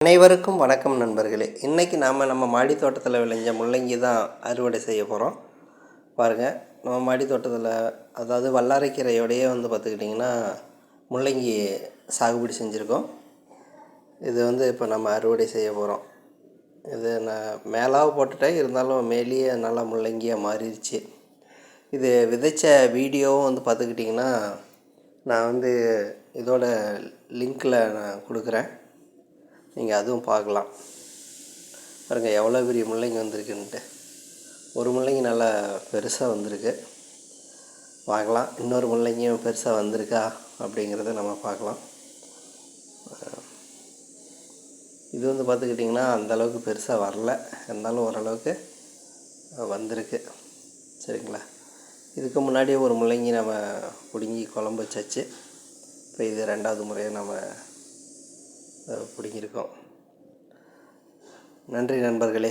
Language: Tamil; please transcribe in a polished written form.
அனைவருக்கும் வணக்கம் நண்பர்களே. இன்றைக்கி நம்ம மாடி தோட்டத்தில் விளைஞ்ச முள்ளங்கி தான் அறுவடை செய்ய போகிறோம். பாருங்கள், நம்ம மாடி தோட்டத்தில் அதாவது வல்லாரைக்கீரையோடையே பார்த்துக்கிட்டிங்கன்னா முள்ளங்கி சாகுபடி செஞ்சுருக்கோம். இது இப்போ நம்ம அறுவடை செய்ய போகிறோம். இது நான் மேலாக போட்டுட்டேன், இருந்தாலும் மேலேயே நல்லா முள்ளங்கியாக மாறிடுச்சு. இது விதைச்ச வீடியோவும் பார்த்துக்கிட்டிங்கன்னா நான் இதோட லிங்க்கில் நான் கொடுக்குறேன், நீங்கள் அதுவும் பார்க்கலாம். பாருங்கள் எவ்வளோ பெரிய முள்ளங்கி வந்திருக்குன்ட்டு. ஒரு முள்ளங்கி நல்லா பெருசாக வந்திருக்கு. பார்க்கலாம் இன்னொரு முள்ளங்கியும் பெருசாக வந்திருக்கா அப்படிங்கிறத நம்ம பார்க்கலாம். இது பார்த்துக்கிட்டிங்கன்னா அந்தளவுக்கு பெருசாக வரல, இருந்தாலும் ஓரளவுக்கு வந்திருக்கு. சரிங்களா? இதுக்கு முன்னாடியே ஒரு முள்ளங்கி நம்ம பிடுங்கி குழம்பு வச்சாச்சு. இப்போ இது 2வது முறையாக நம்ம பிடுங்கியிருக்கோம். நன்றி நண்பர்களே.